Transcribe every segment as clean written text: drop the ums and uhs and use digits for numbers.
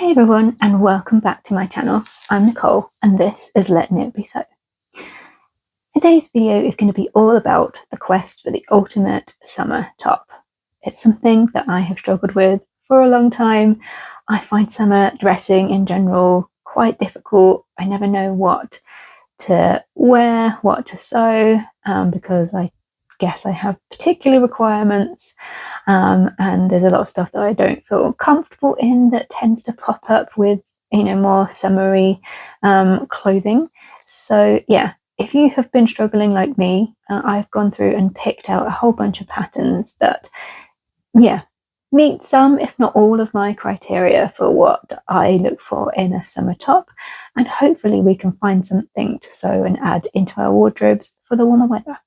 Hey everyone, and welcome back to my channel. I'm Nicole and this is Letting It Be So. Today's video is going to be all about the quest for the ultimate summer top. It's something that I have struggled with for a long time. I find summer dressing in general quite difficult. I never know what to wear, what to sew, because I guess I have particular requirements, and there's a lot of stuff that I don't feel comfortable in that tends to pop up with more summery clothing. So yeah, if you have been struggling like me, I've gone through and picked out a whole bunch of patterns that meet some, if not all, of my criteria for what I look for in a summer top, and hopefully we can find something to sew and add into our wardrobes for the warmer weather.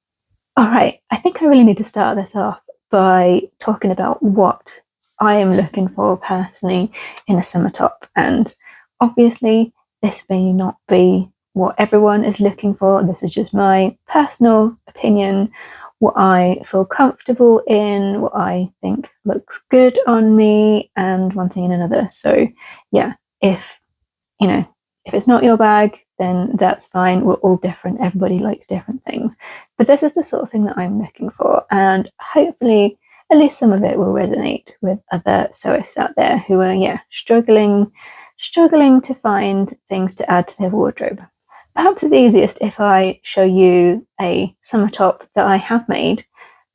Alright, I think I really need to start this off by talking about what I am looking for personally in a summer top, and obviously this may not be what everyone is looking for. This is just my personal opinion, what I feel comfortable in, what I think looks good on me, and one thing and another. So yeah, if it's not your bag, then that's fine. We're all different. Everybody likes different things. But this is the sort of thing that I'm looking for. And hopefully at least some of it will resonate with other sewists out there who are, struggling to find things to add to their wardrobe. Perhaps it's easiest if I show you a summer top that I have made,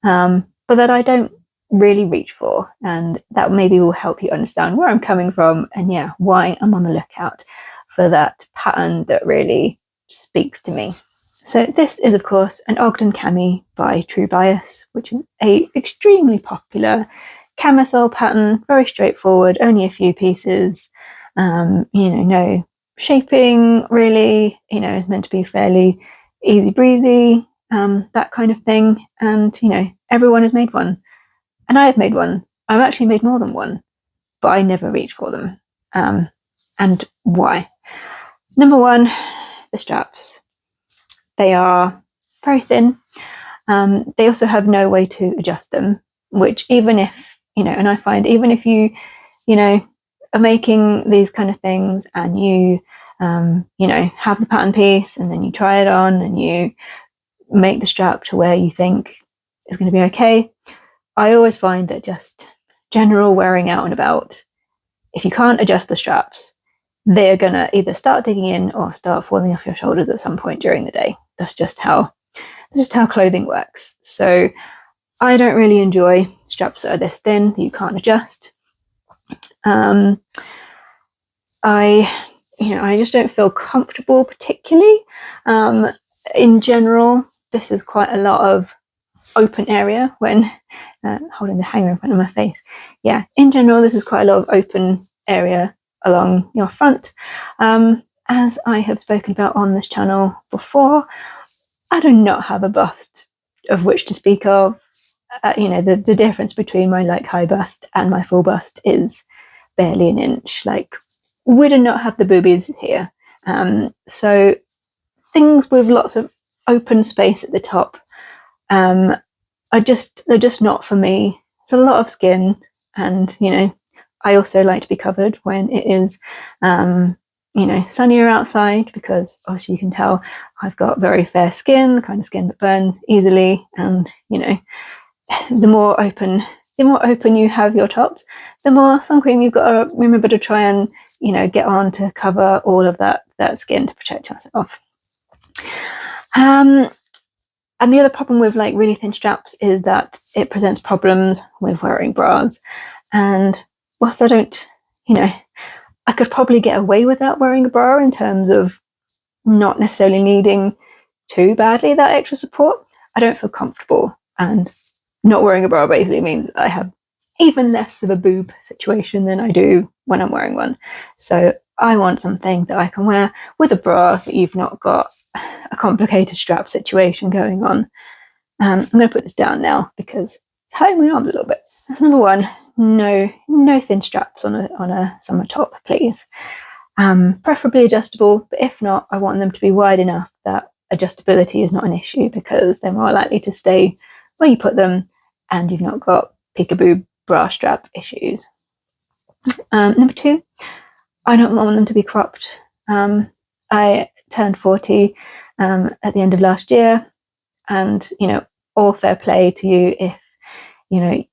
but that I don't really reach for. And that maybe will help you understand where I'm coming from and why I'm on the lookout for that pattern that really speaks to me. So this is of course an Ogden cami by True Bias, which is a extremely popular camisole pattern, very straightforward, only a few pieces, no shaping really, is meant to be fairly easy breezy, that kind of thing. And everyone has made one, and I have made one. I've actually made more than one, but I never reach for them. And why? Number one, the straps. They are very thin. They also have no way to adjust them, which even if, and I find even if you, are making these kind of things and you, have the pattern piece and then you try it on and you make the strap to where you think is going to be okay, I always find that just general wearing out and about, if you can't adjust the straps, they're going to either start digging in or start falling off your shoulders at some point during the day. That's just how clothing works. So I don't really enjoy straps that are this thin that you can't adjust. I just don't feel comfortable particularly. In general, this is quite a lot of open area when holding the hanger in front of my face. Yeah, in general, this is quite a lot of open area along your front. As I have spoken about on this channel before, I do not have a bust of which to speak of. The difference between my high bust and my full bust is barely an inch. We do not have the boobies here. So things with lots of open space at the top they're just not for me. It's a lot of skin, and I also like to be covered when it is sunnier outside, because obviously you can tell I've got very fair skin, the kind of skin that burns easily, and the more open you have your tops, the more sun cream you've got to remember to try and get on to cover all of that skin to protect yourself. And the other problem with really thin straps is that it presents problems with wearing bras. And whilst I don't, I could probably get away without wearing a bra in terms of not necessarily needing too badly that extra support, I don't feel comfortable. And not wearing a bra basically means I have even less of a boob situation than I do when I'm wearing one. So I want something that I can wear with a bra that you've not got a complicated strap situation going on. I'm going to put this down now because it's hurting my arms a little bit. That's number one. No thin straps on a summer top, please. Preferably adjustable, but if not, I want them to be wide enough that adjustability is not an issue, because they're more likely to stay where you put them and you've not got peekaboo bra strap issues. Number two, I don't want them to be cropped. I turned 40 at the end of last year, and all fair play to you if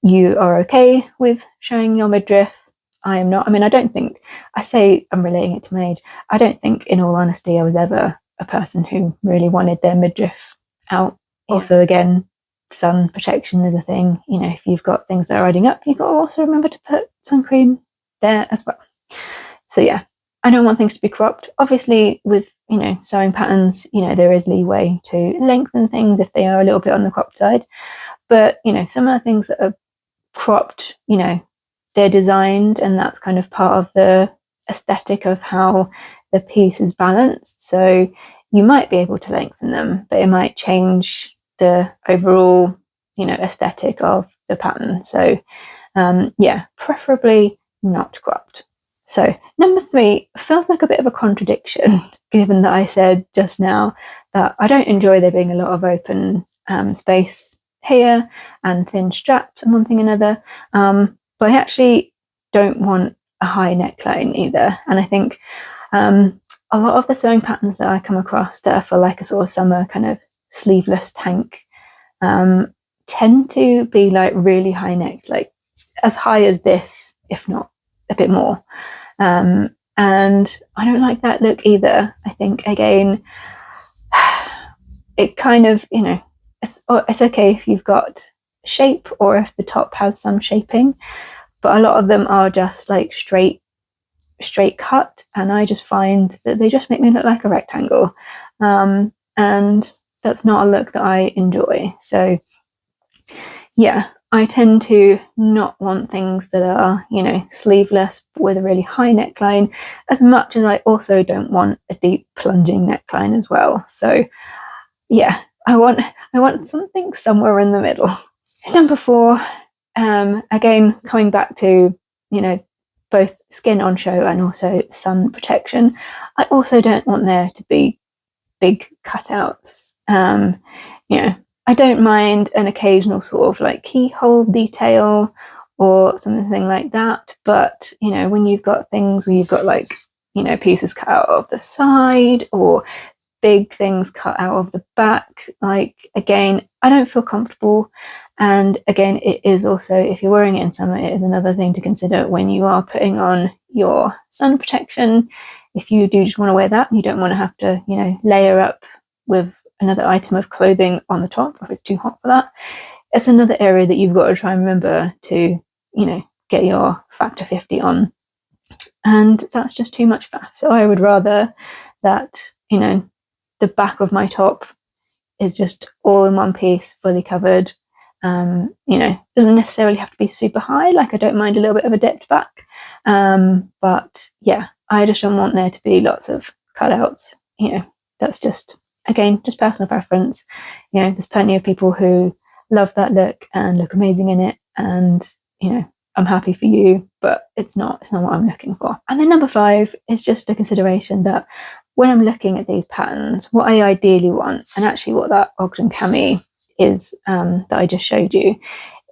you are okay with showing your midriff. I am not. I mean, I don't think, I say I'm relating it to my age, I don't think, in all honesty, I was ever a person who really wanted their midriff out. Yeah. Also, again, sun protection is a thing. If you've got things that are riding up, you've got to also remember to put sun cream there as well. So yeah, I don't want things to be cropped. Obviously, with sewing patterns, there is leeway to lengthen things if they are a little bit on the cropped side. But some of the things that are cropped, they're designed, and that's kind of part of the aesthetic of how the piece is balanced. So you might be able to lengthen them, but it might change the overall aesthetic of the pattern. So yeah, preferably not cropped. So number 3 feels like a bit of a contradiction, given that I said just now that I don't enjoy there being a lot of open space here and thin straps and one thing and another, but I actually don't want a high neckline either. And I think a lot of the sewing patterns that I come across that are for like a sort of summer kind of sleeveless tank tend to be like really high necked, like as high as this, if not a bit more. And I don't like that look either. I think, again, it kind of, it's okay if you've got shape or if the top has some shaping, but a lot of them are just like straight cut, and I just find that they just make me look like a rectangle, and that's not a look that I enjoy. So yeah, I tend to not want things that are sleeveless with a really high neckline, as much as I also don't want a deep plunging neckline as well. So yeah, I want something somewhere in the middle. Number 4, again, coming back to both skin on show and also sun protection, I also don't want there to be big cutouts. I don't mind an occasional sort of like keyhole detail or something like that, but when you've got things where you've got like pieces cut out of the side or big things cut out of the back, like, again, I don't feel comfortable. And again, it is also, if you're wearing it in summer, it is another thing to consider when you are putting on your sun protection. If you do just want to wear that, you don't want to have to layer up with another item of clothing on the top if it's too hot for that. It's another area that you've got to try and remember to get your factor 50 on, and that's just too much faff. So I would rather that the back of my top is just all in one piece, fully covered. Doesn't necessarily have to be super high, like I don't mind a little bit of a dipped back, but yeah, I just don't want there to be lots of cutouts. That's just, again, just personal preference. There's plenty of people who love that look and look amazing in it, and I'm happy for you, but it's not what I'm looking for. And then number 5 is just a consideration that when I'm looking at these patterns, what I ideally want, and actually what that Ogden cami is that I just showed you,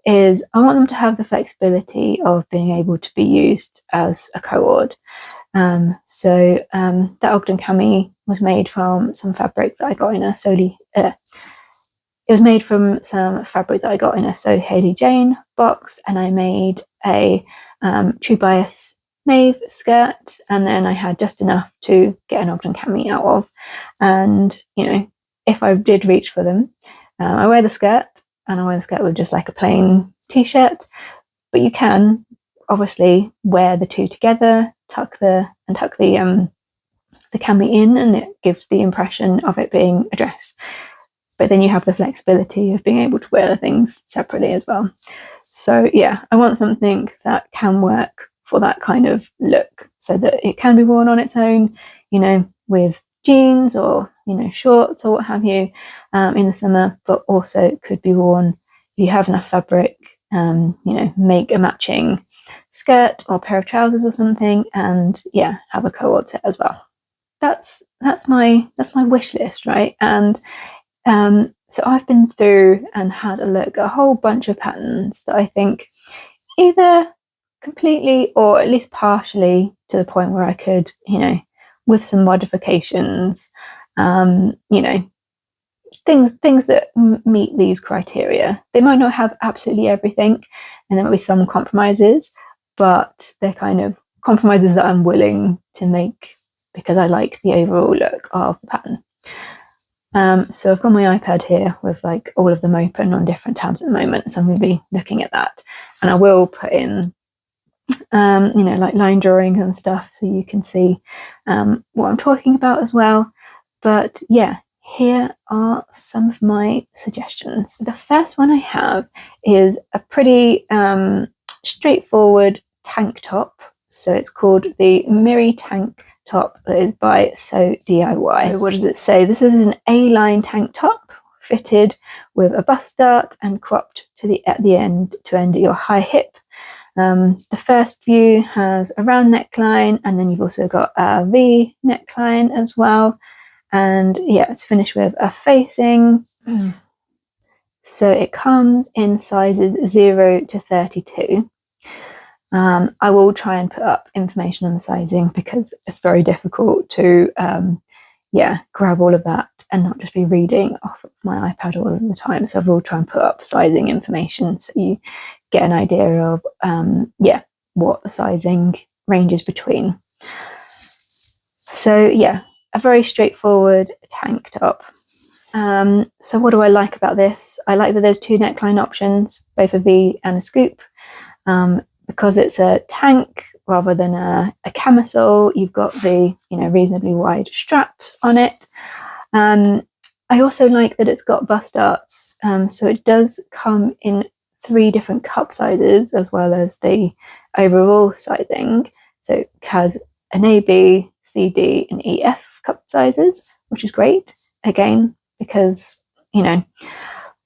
is I want them to have the flexibility of being able to be used as a cord. So that Ogden cami was made from some fabric that I got in a it was made from some fabric that I got in a So Hayley Jane box, and I made a true bias mauve skirt, and then I had just enough to get an Ogden cami out of. And if I did reach for them, I wear the skirt, and I wear the skirt with just like a plain t-shirt, but you can obviously wear the two together, tuck the cami in, and it gives the impression of it being a dress, but then you have the flexibility of being able to wear the things separately as well. So yeah, I want something that can work for that kind of look, so that it can be worn on its own, with jeans or shorts or what have you in the summer, but also could be worn if you have enough fabric, make a matching skirt or pair of trousers or something, and yeah, have a cord set as well. That's my wish list, right? And so I've been through and had a look at a whole bunch of patterns that I think either completely or at least partially to the point where I could, you know, with some modifications, you know, things that meet these criteria. They might not have absolutely everything, and there might be some compromises, but they're kind of compromises that I'm willing to make because I like the overall look of the pattern. So I've got my iPad here with like all of them open on different tabs at the moment, so I'm going to be looking at that, and I will put in you know, like line drawings and stuff so you can see what I'm talking about as well. But yeah, here are some of my suggestions. The first one I have is a pretty straightforward tank top. So it's called the Miri Tank top that is by Sew DIY. So what does it say? This is an A-line tank top fitted with a bust dart and cropped at the end to end at your high hip. The first view has a round neckline, and then you've also got a V neckline as well. And yeah, it's finished with a facing. So it comes in sizes 0 to 32. I will try and put up information on the sizing because it's very difficult to yeah, grab all of that and not just be reading off of my iPad all of the time. So I will try and put up sizing information so you get an idea of yeah, what the sizing ranges between. So yeah, a very straightforward tank top. So what do I like about this? I like that there's two neckline options, both a V and a scoop. Because it's a tank rather than a camisole, you've got the, you know, reasonably wide straps on it. I also like that it's got bust darts, so it does come in 3 different cup sizes as well as the overall sizing. So it has an A, B, C, D and E, F cup sizes, which is great, again, because, you know,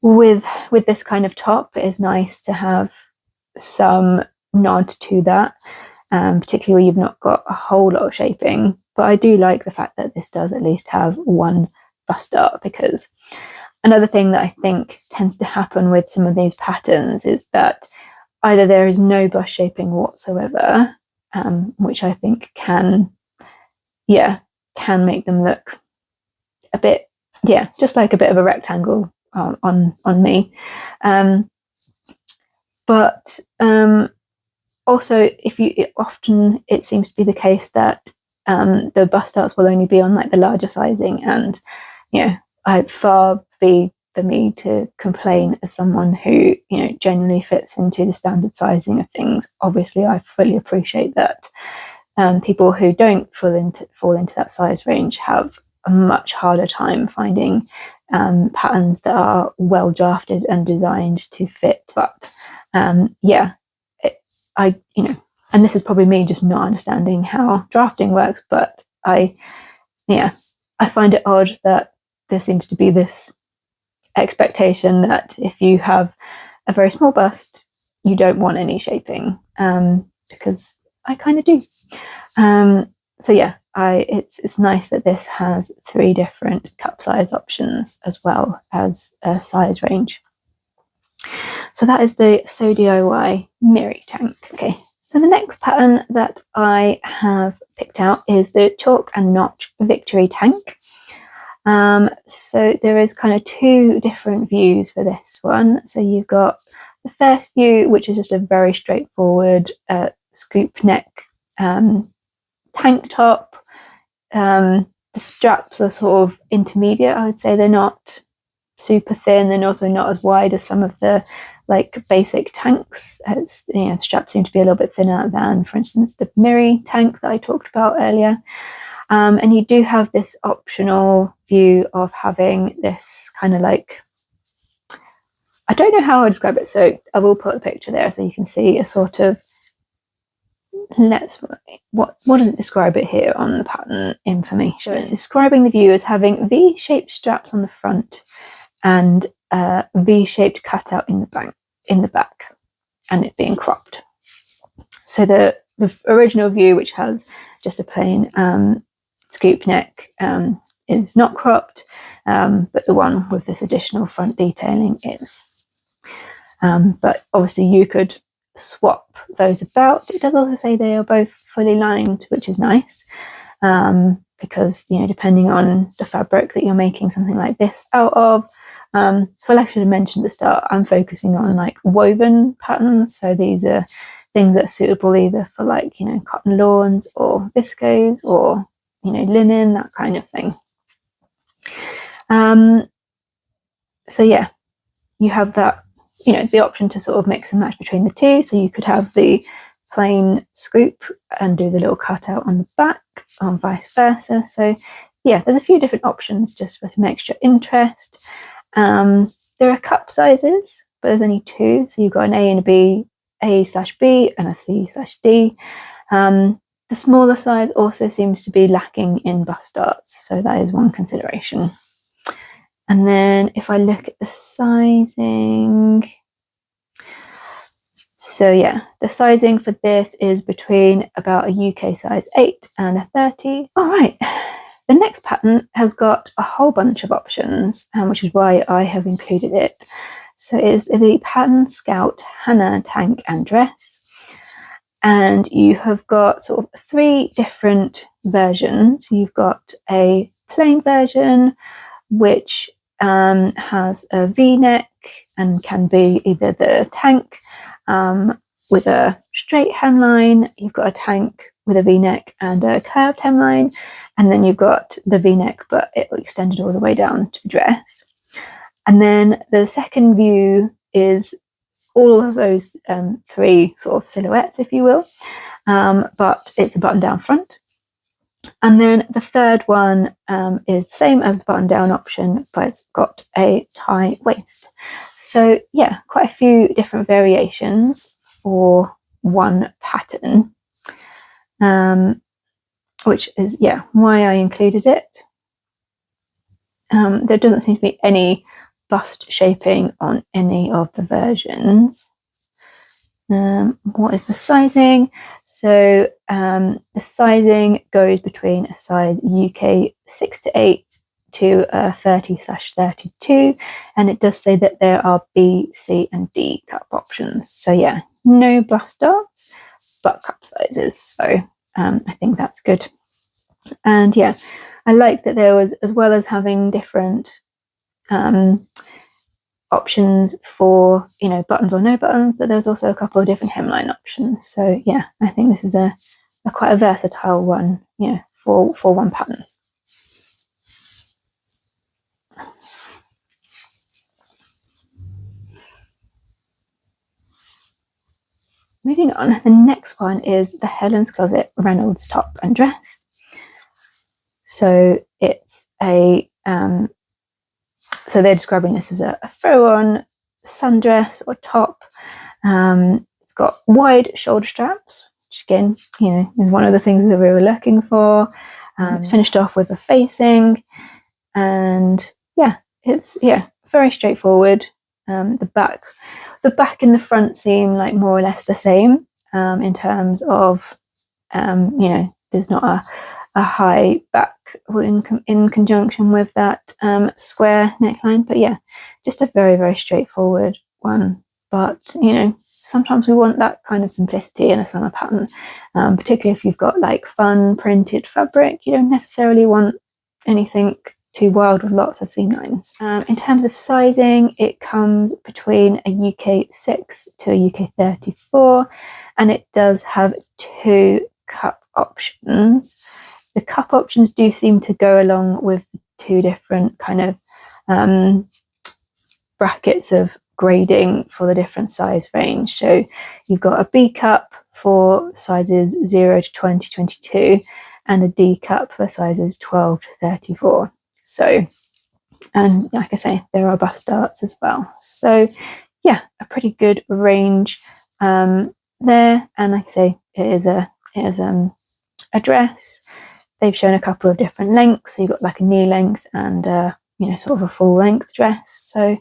with this kind of top, it is nice to have some nod to that, particularly where you've not got a whole lot of shaping. But I do like the fact that this does at least have one bust dart, because another thing that I think tends to happen with some of these patterns is that either there is no bust shaping whatsoever, which I think can make them look a bit, just like a bit of a rectangle on me. But also, often it seems to be the case that the bust darts will only be on like the larger sizing, and you know, I'd far be for me to complain as someone who, you know, genuinely fits into the standard sizing of things. Obviously, I fully appreciate that people who don't fall into that size range have a much harder time finding patterns that are well drafted and designed to fit. But yeah, you know, and this is probably me just not understanding how drafting works, but I find it odd that there seems to be this expectation that if you have a very small bust, you don't want any shaping, because I kind of do. So yeah, it's nice that this has 3 different cup size options as well as a size range. So that is the Sew DIY Miri Tank. Okay, so the next pattern that I have picked out is the Chalk and Notch Victory Tank. So there is kind of 2 different views for this one. So you've got the first view, which is just a very straightforward scoop neck tank top. The straps are sort of intermediate, I would say. They're not super thin and also not as wide as some of the like basic tanks. It's, you know, straps seem to be a little bit thinner than, for instance, the Miri tank that I talked about earlier. And you do have this optional view of having this kind of like, I don't know how I describe it, so I will put a picture there so you can see a sort of, what does it describe it here on the pattern information? It's describing the view as having V-shaped straps on the front and a V-shaped cutout in the back, and it being cropped. So the original view, which has just a plain scoop neck, is not cropped, but the one with this additional front detailing is. But obviously you could swap those about. It does also say they are both fully lined, which is nice, because, you know, depending on the fabric that you're making something like this out of, so like I should have mentioned at the start, I'm focusing on like woven patterns. So these are things that are suitable either for like, you know, cotton lawns or viscose or, you know, linen, that kind of thing. So yeah, you have that, you know, the option to sort of mix and match between the two. So you could have the plain scoop and do the little cutout on the back, and vice versa. So yeah, there's a few different options just for some extra interest. There are cup sizes, but there's only two. So you've got an A and a B, A/B and a C/D. The smaller size also seems to be lacking in bust darts, so that is one consideration. And then if I look at the sizing, so yeah, the sizing for this is between about a UK size 8 and a 30. All right, the next pattern has got a whole bunch of options, which is why I have included it. So it is the Pattern Scout Hana Tank and Dress. And you have got sort of 3 different versions. You've got a plain version, which has a V-neck and can be either the tank with a straight hemline, you've got a tank with a V-neck and a curved hemline, and then you've got the V-neck but it extended all the way down to the dress. And then the second view is all of those 3 sort of silhouettes, if you will, but it's a button down front. And then the third one is the same as the button down option, but it's got a tie waist. So yeah, quite a few different variations for one pattern, which is, yeah, why I included it. There doesn't seem to be any bust shaping on any of the versions. What is the sizing? So the sizing goes between a size UK 6 to 8 to a 30/32, and it does say that there are B, C and D cup options. So yeah, no bust darts, but cup sizes. So I think that's good. And yeah, I like that there was, as well as having different options for, you know, buttons or no buttons, that there's also a couple of different hemline options. So yeah, I think this is a quite a versatile one, yeah, for one pattern. Moving on, the next one is the Helen's Closet Reynolds top and dress. So it's a so they're describing this as a throw-on sundress or top. It's got wide shoulder straps, which again, you know, is one of the things that we were looking for. It's finished off with a facing, and yeah, it's very straightforward. The back and the front seem like more or less the same in terms of, you know, there's not a high back in conjunction with that square neckline, but yeah, just a very, very straightforward one. But you know, sometimes we want that kind of simplicity in a summer pattern, particularly if you've got like fun printed fabric. You don't necessarily want anything too wild with lots of seam lines. In terms of sizing, it comes between a UK 6 to a UK 34, and it does have 2 cup options. The cup options do seem to go along with the 2 different kind of brackets of grading for the different size range. So you've got a B cup for sizes 0 to 22, and a D cup for sizes 12 to 34. So, and like I say, there are bust darts as well. So yeah, a pretty good range there. And like I say, it is a dress. They've shown a couple of different lengths. So you've got like a knee length and you know, sort of a full length dress. So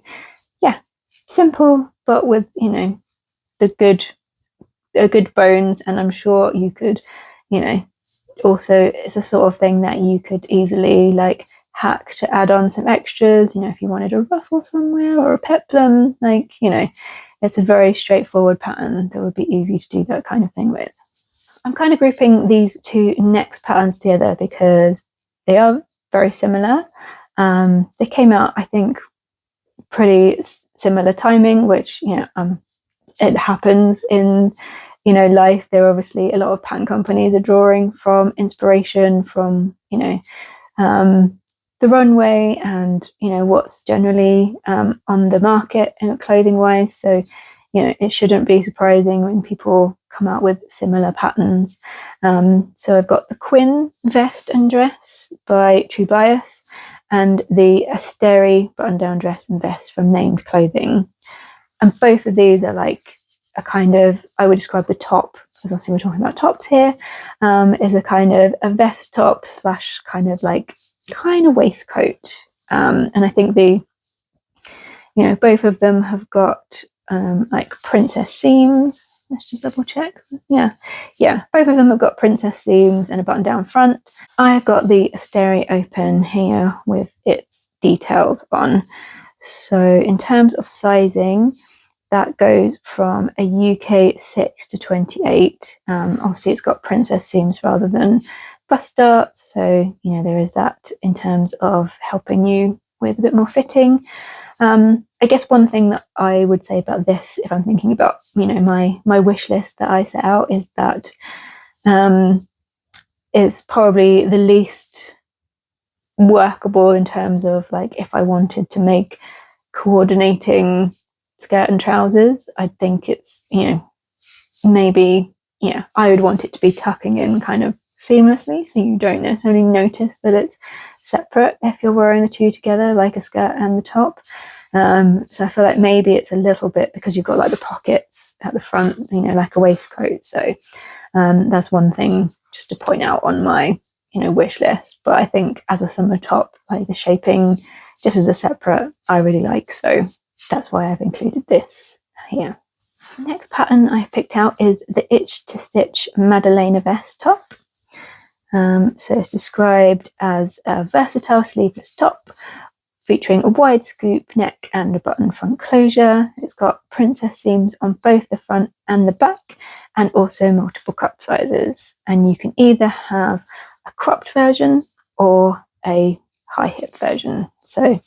yeah, simple, but with, you know, the good bones. And I'm sure you could, you know, also it's a sort of thing that you could easily like hack to add on some extras, you know, if you wanted a ruffle somewhere or a peplum, like, you know, it's a very straightforward pattern that would be easy to do that kind of thing with. I'm kind of grouping these two next patterns together because they are very similar. They came out, I think, pretty similar timing, which, it happens in, life. There are obviously a lot of pattern companies are drawing from inspiration from, the runway and, what's generally on the market and clothing wise. So, it shouldn't be surprising when people come out with similar patterns. So I've got the Quinn vest and dress by True Bias and the Asteri button-down dress and vest from Named Clothing. And both of these are like a kind of, I would describe the top, because obviously we're talking about tops here, is a kind of a vest top / kind of waistcoat. And I think both of them have got like princess seams. Let's just double check. Yeah, both of them have got princess seams and a button down front. I've got the Asteri open here with its details on. So in terms of sizing, that goes from a UK 6 to 28. Obviously it's got princess seams rather than bust darts, so there is that in terms of helping you with a bit more fitting. I guess one thing that I would say about this, if I'm thinking about my wish list that I set out, is that it's probably the least workable in terms of like if I wanted to make coordinating skirt and trousers. I think it's maybe I would want it to be tucking in kind of seamlessly, so you don't necessarily notice that it's separate if you're wearing the two together, like a skirt and the top. So I feel like maybe it's a little bit because you've got like the pockets at the front, like a waistcoat. So that's one thing just to point out on my wish list. But I think as a summer top, like the shaping just as a separate, I really like, so that's why I've included this here. The next pattern I've picked out is the Itch to Stitch Madelena Vest top. So it's described as a versatile sleeveless top featuring a wide scoop neck and a button front closure. It's got princess seams on both the front and the back, and also multiple cup sizes. And you can either have a cropped version or a high hip version. So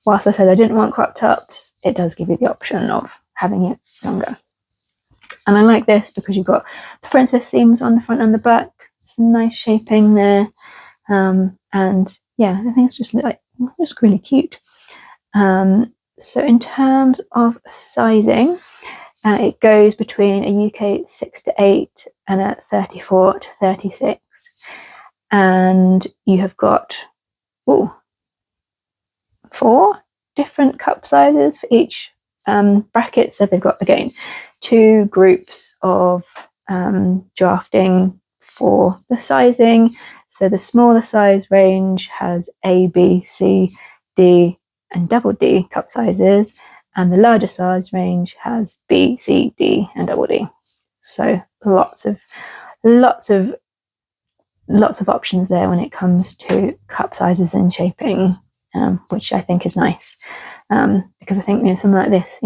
whilst I said I didn't want crop tops, it does give you the option of having it longer. And I like this because you've got the princess seams on the front and the back, some nice shaping there, and yeah, I think it's just really cute. So in terms of sizing, it goes between a UK 6 to 8 and a 34 to 36, and you have got 4 different cup sizes for each bracket. So they've got, again, 2 groups of drafting for the sizing. So the smaller size range has A, B, C, D and double D cup sizes, and the larger size range has B, C, D and double D. So lots of options there when it comes to cup sizes and shaping, which I think is nice, because I think something like this,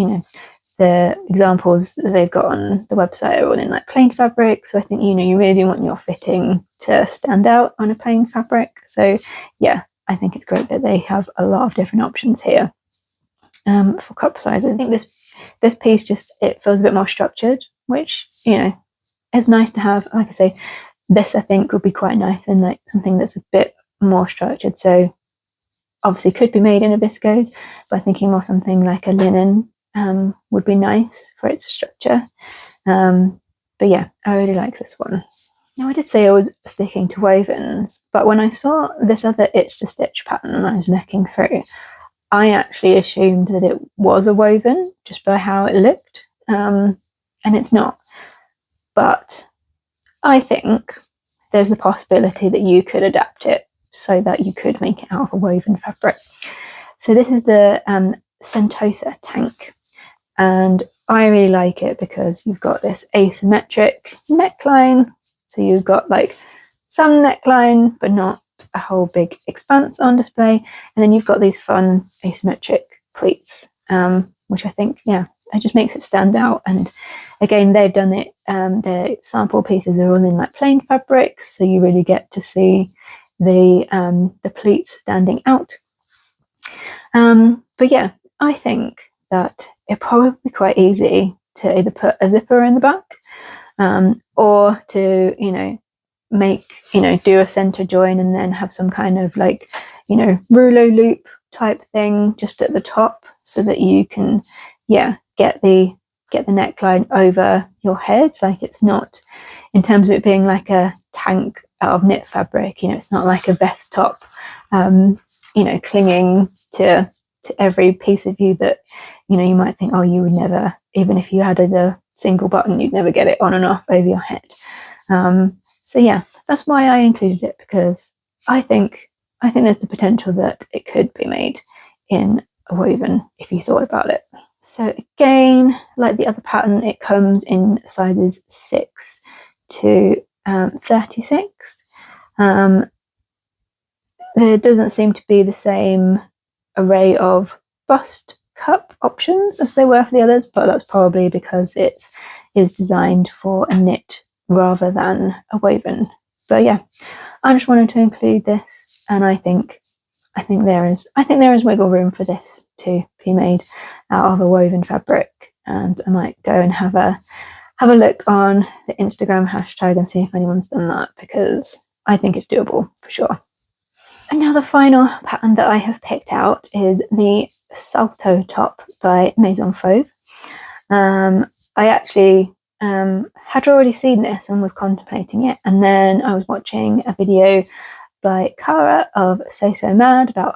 the examples that they've got on the website are all in like plain fabric, so I think you really want your fitting to stand out on a plain fabric. So yeah, I think it's great that they have a lot of different options here for cup sizes. I think this piece just, it feels a bit more structured, which is nice to have. Like I say, this I think would be quite nice and like something that's a bit more structured. So obviously could be made in a viscose, but thinking more something like a linen would be nice for its structure. But yeah, I really like this one. Now, I did say I was sticking to wovens, but when I saw this other Itch to Stitch pattern I was necking through, I actually assumed that it was a woven just by how it looked, and it's not. But I think there's the possibility that you could adapt it so that you could make it out of a woven fabric. So this is the Sentosa Tank, and I really like it because you've got this asymmetric neckline. So you've got like some neckline, but not a whole big expanse on display. And then you've got these fun asymmetric pleats, which I think, yeah, just makes it stand out. And again, they've done it, their sample pieces are all in like plain fabrics, so you really get to see the pleats standing out. But yeah, I think that it'd probably be quite easy to either put a zipper in the back, or to, you know, make, you know, do a center join and then have some kind of like, you know, rouleau loop type thing just at the top, so that you can, yeah, get the neckline over your head. Like, it's not, in terms of it being like a tank out of knit fabric, you know, it's not like a vest top, you know, clinging to every piece of you that, you know, you might think, oh, you would never, even if you added a single button, you'd never get it on and off over your head. So yeah, that's why I included it, because I think there's the potential that it could be made in a woven if you thought about it. So again, like the other pattern, it comes in sizes 6 to 36. There doesn't seem to be the same array of bust cup options as they were for the others, but that's probably because it is designed for a knit rather than a woven. But yeah, I just wanted to include this, and I think there is wiggle room for this to be made out of a woven fabric. And I might go and have a look on the Instagram hashtag and see if anyone's done that, because I think it's doable for sure. And now the final pattern that I have picked out is the Salto top by Maison Fauve. I actually had already seen this and was contemplating it, and then I was watching a video by Cara of So Mad about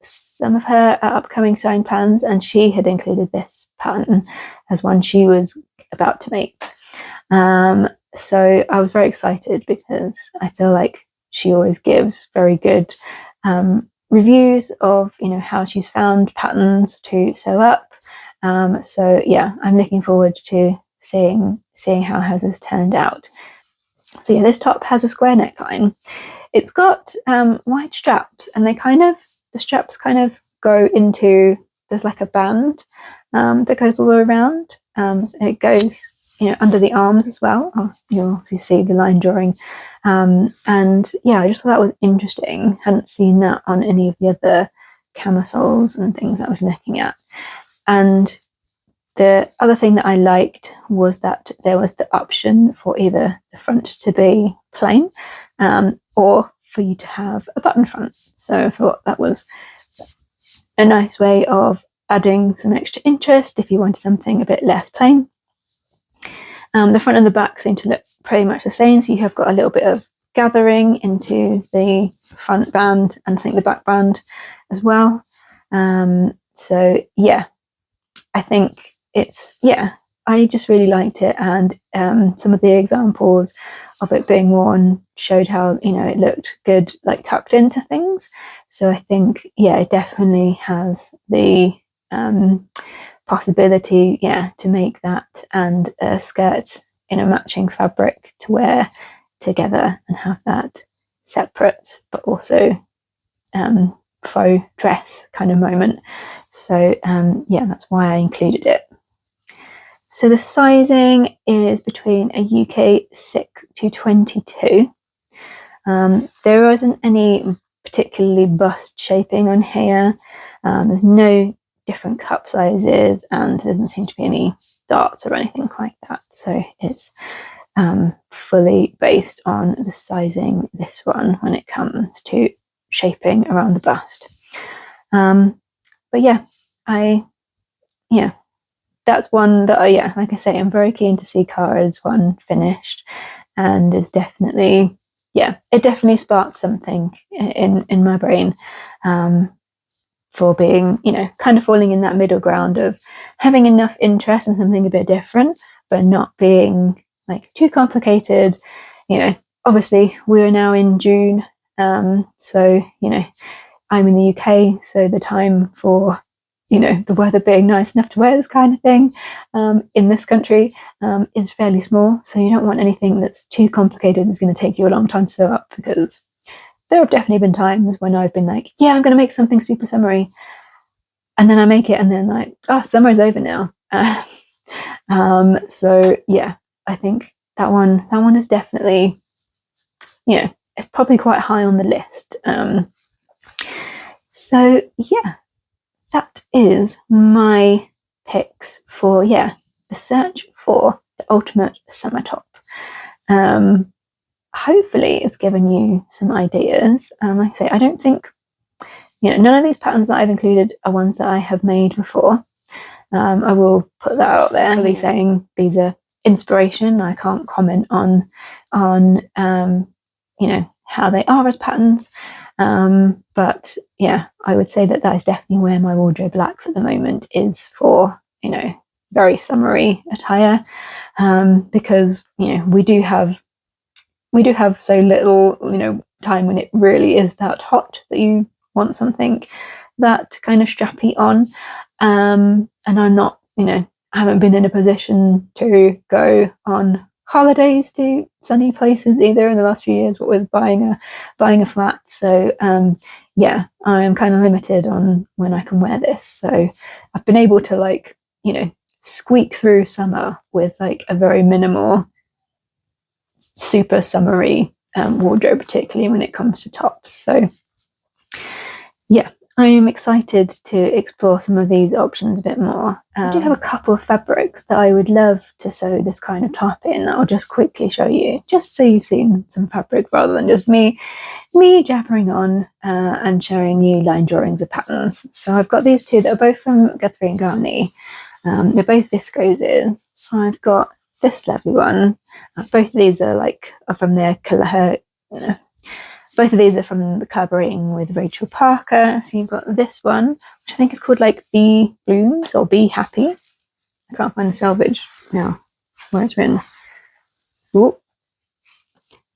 some of her upcoming sewing plans, and she had included this pattern as one she was about to make. So I was very excited, because I feel like she always gives very good reviews of, you know, how she's found patterns to sew up. So yeah, I'm looking forward to seeing how hers has turned out. So yeah, this top has a square neckline. It's got wide straps, and the straps kind of go into, there's like a band that goes all the way around. It goes, you know, under the arms as well. You'll obviously see the line drawing. And yeah, I just thought that was interesting. Hadn't seen that on any of the other camisoles and things I was looking at. And the other thing that I liked was that there was the option for either the front to be plain, or for you to have a button front. So I thought that was a nice way of adding some extra interest if you wanted something a bit less plain. The front and the back seem to look pretty much the same, so you have got a little bit of gathering into the front band, and I think the back band as well. So yeah, I think I just really liked it, and some of the examples of it being worn showed how, you know, it looked good, like tucked into things. So I think, yeah, it definitely has the possibility, to make that and a skirt in a matching fabric to wear together and have that separate, but also faux dress kind of moment. So yeah, that's why I included it. So the sizing is between a UK 6 to 22. There isn't any particularly bust shaping on here. There's no different cup sizes, and there doesn't seem to be any darts or anything like that. So it's fully based on the sizing, this one, when it comes to shaping around the bust. But yeah, that's one that like I say, I'm very keen to see Cara's one finished, and is definitely, it definitely sparked something in my brain for being, kind of falling in that middle ground of having enough interest in something a bit different, but not being like too complicated. Obviously we're now in June, so I'm in the UK, so the time for the weather being nice enough to wear this kind of thing in this country is fairly small. So you don't want anything that's too complicated that's going to take you a long time to sew up, because there have definitely been times when I've been like, I'm going to make something super summery, and then I make it, and then like, summer's over now, So yeah, I think that one is definitely, it's probably quite high on the list. So yeah, that is my picks for the search for the ultimate summer top. Hopefully it's given you some ideas. Like I say, I don't think, none of these patterns that I've included are ones that I have made before. I will put that out there, really saying these are inspiration. I can't comment on how they are as patterns. But yeah, I would say that is definitely where my wardrobe lacks at the moment, is for, very summery attire. Because, we do have so little, time when it really is that hot that you want something that kind of strappy on. And I'm not, I haven't been in a position to go on holidays to sunny places either in the last few years, what with buying a flat. So yeah, I am kind of limited on when I can wear this. So I've been able to squeak through summer with a very minimal, super summery wardrobe, particularly when it comes to tops. So yeah, I am excited to explore some of these options a bit more. So I do have a couple of fabrics that I would love to sew this kind of top in. I'll just quickly show you, just so you've seen some fabric rather than just me jabbering on and showing you line drawings of patterns. So I've got these two that are both from Guthrie & Garney. They're both viscoses. So I've got this lovely one. Both of these are from their both of these are from the collaborating with Rachel Parker. So you've got this one, which I think is called Bee Blooms or Be Happy. I can't find the selvage now where it's written. Ooh.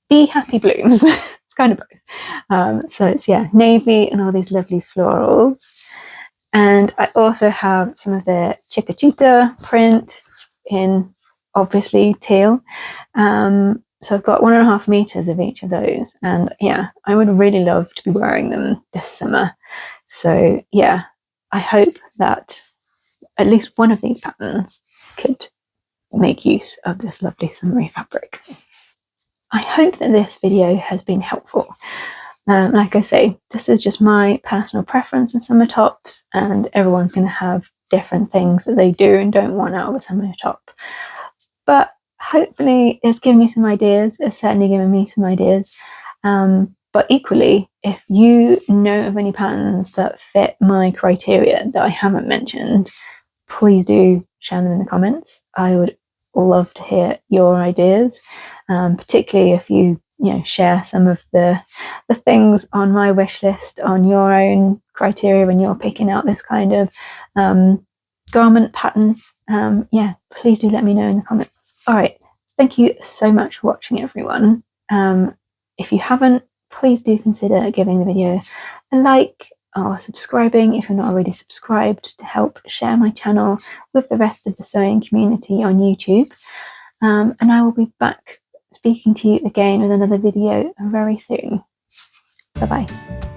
Be Happy Blooms. It's kind of both. So it's navy and all these lovely florals. And I also have some of the Chiquitita print in obviously teal. So I've got 1.5 meters of each of those, and yeah, I would really love to be wearing them this summer. So yeah, I hope that at least one of these patterns could make use of this lovely summery fabric. I hope that this video has been helpful. Like I say, this is just my personal preference of summer tops, and everyone's going to have different things that they do and don't want out of a summer top. But hopefully it's given you some ideas. It's certainly given me some ideas. But equally, if you know of any patterns that fit my criteria that I haven't mentioned, please do share them in the comments. I would love to hear your ideas, particularly if you share some of the things on my wish list on your own criteria when you're picking out this kind of garment pattern. Yeah, please do let me know in the comments. All right, thank you so much for watching, everyone. If you haven't, please do consider giving the video a like or subscribing if you're not already subscribed, to help share my channel with the rest of the sewing community on YouTube. And I will be back speaking to you again with another video very soon. Bye bye.